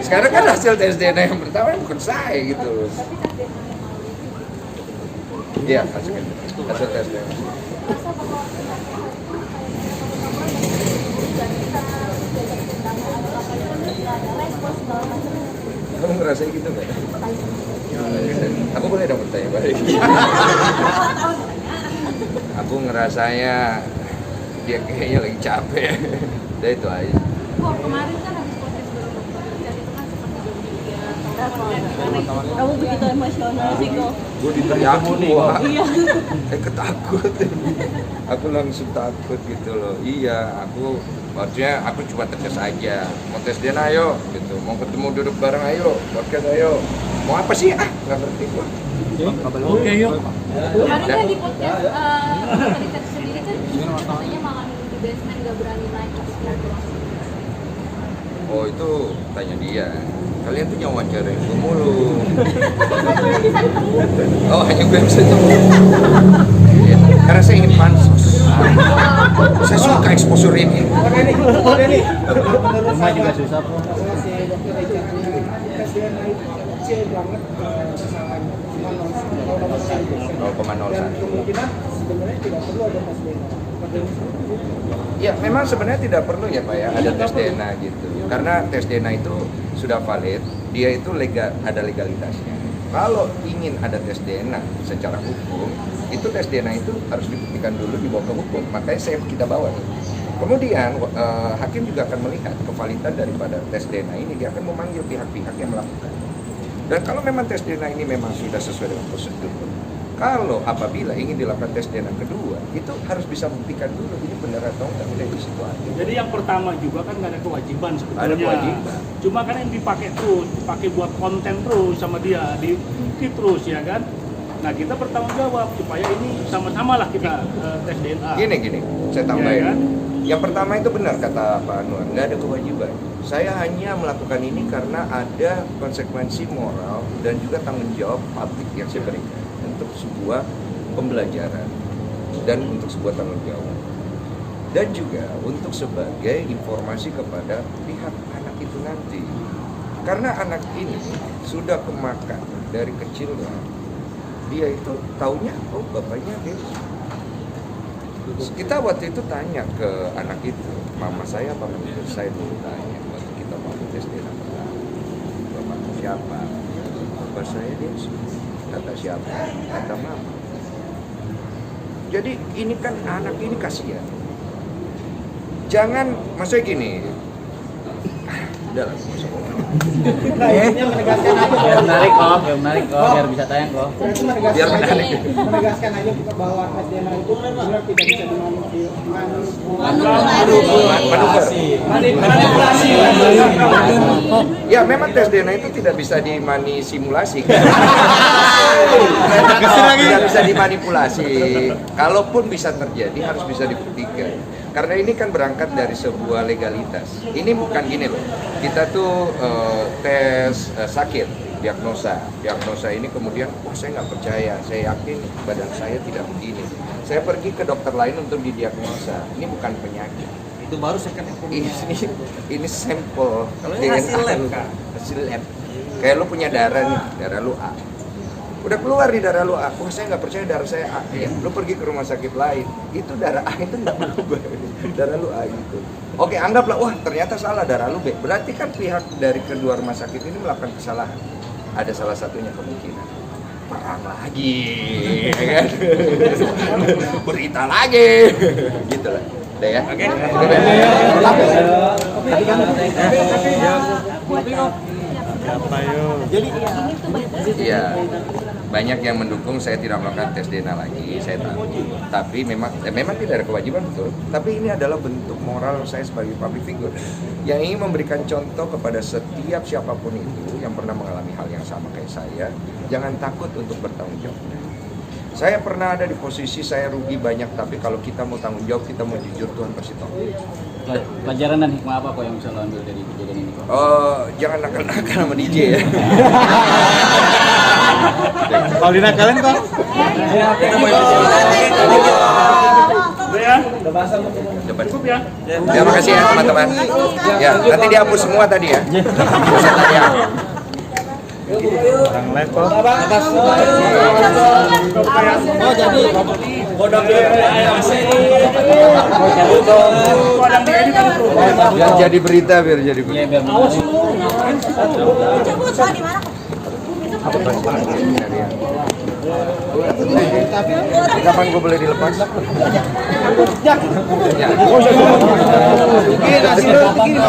Sekarang kan hasil tes DNA yang pertama bukan saya gitu. Iya, hasil tes DNA. Kamu ngerasain gitu nggak? Aku boleh dong bertanya balik. Aku ngerasanya dia kayaknya lagi capek. Udah itu aja. Kok kemarin kan habis podcast dan itu kan seperti kamu begitu emosional sih kok. Gue ditanya wah, Iya. ketakut. Aku langsung takut gitu loh. Iya, maksudnya aku cuma tegas aja. Mau tes DNA ayo, gitu. Mau ketemu duduk bareng ayo, podcast ayo. Mau apa sih? Nggak ngerti gua. Oke, yuk. Kemarin kan di podcast Richard sendiri kan katanya malah di basement nggak berani naik pas Oh itu tanya dia. Kalian tuh nyawancarain gue mulu. bisa ketemu. Oh hanya gue yang bisa ketemu. Ya, karena saya ingin pansos. Saya suka exposure ini. Rumah juga susah kok. Ya memang sebenarnya tidak perlu ya Pak ya ada tes DNA gitu. Karena tes DNA itu sudah valid, dia itu ada legalitasnya. Kalau ingin ada tes DNA secara hukum, itu tes DNA itu harus dibuktikan dulu dibawa ke hukum. Makanya kita bawa. Kemudian hakim juga akan melihat kevalidan daripada tes DNA ini, dia akan memanggil pihak-pihak yang melakukan. Dan kalau memang tes DNA ini memang sudah sesuai dengan prosedur, kalau apabila ingin dilakukan tes DNA kedua, itu harus bisa buktikan dulu ini benar atau enggak, udah di situ aja. Jadi yang pertama juga kan nggak ada kewajiban sebetulnya. Ada kewajiban. Cuma kan yang dipakai terus, dipakai buat konten terus sama dia, diikuti terus ya kan. Nah kita bertanggung jawab supaya ini sama-sama lah kita tes DNA. Gini, saya tambahin. Ya, kan? Yang pertama itu benar kata Pak Anwar, nggak ada kewajiban. Saya hanya melakukan ini karena ada konsekuensi moral dan juga tanggung jawab publik yang saya berikan untuk sebuah pembelajaran dan untuk sebuah tanggung jawab. Dan juga untuk sebagai informasi kepada pihak anak itu nanti. Karena anak ini sudah kemakan dari kecilnya, dia itu taunya, oh bapaknya dia. Kita waktu itu tanya ke anak itu, mama saya apa menurut saya dulu tanya waktu kita mau tes DNA pertama, bapak siapa? Bapak saya dia kata siapa? Kata mama. Jadi ini kan anak ini kasihan. Jangan, maksudnya gini. Udah lah, Biar menarik kok, biar bisa tayang kok. biar menarik. Menegaskan aja bahwa tes DNA itu benar tidak bisa Manipulasi. Ya memang tes DNA itu tidak bisa simulasi. Tidak bisa dimanipulasi. Kalaupun bisa terjadi harus bisa dibuktikan. Karena ini kan berangkat dari sebuah legalitas. Ini bukan gini loh. Kita tuh tes sakit, diagnosa ini kemudian, saya nggak percaya, saya yakin badan saya tidak begini. Saya pergi ke dokter lain untuk didiagnosa. Ini bukan penyakit. Itu baru second Ini sampel DNA. Hasil lab. Kayak lu punya darah nih, darah lu A. Udah keluar di darah lu A, saya nggak percaya darah saya A. Ya, lu pergi ke rumah sakit lain, itu darah A itu nggak berubah, darah lu A gitu. Oke, anggaplah, wah ternyata salah darah lu B. Berarti kan pihak dari kedua rumah sakit ini melakukan kesalahan. Ada salah satunya kemungkinan perang lagi, ya kan? Berita lagi, gitu lah. Udah ya? Oke. Jadi Iya, banyak yang mendukung saya tidak melakukan tes DNA lagi, saya tahu. Tapi memang tidak ada kewajiban, betul. Tapi ini adalah bentuk moral saya sebagai public figure yang ingin memberikan contoh kepada setiap siapapun itu yang pernah mengalami hal yang sama kayak saya. Jangan takut untuk bertanggung jawab. Saya pernah ada di posisi saya rugi banyak, tapi kalau kita mau tanggung jawab, kita mau jujur, Tuhan pasti tahu. pelajaran dan hikmah apa kok yang bisa lo ambil dari kejadian ini kok? Jangan nakal-nakal sama DJ ya. Kalau dinakalin kok? ya. Cepat. Cukup ya. Ya, makasih ya teman-teman. Ya, nanti dihapus semua tadi ya. Ya. Orang live kok. Oh jadi Biar jadi berita, biar jadi berita. Biar Kapan gue boleh dilepas? Ya. Bikin hasil bikin.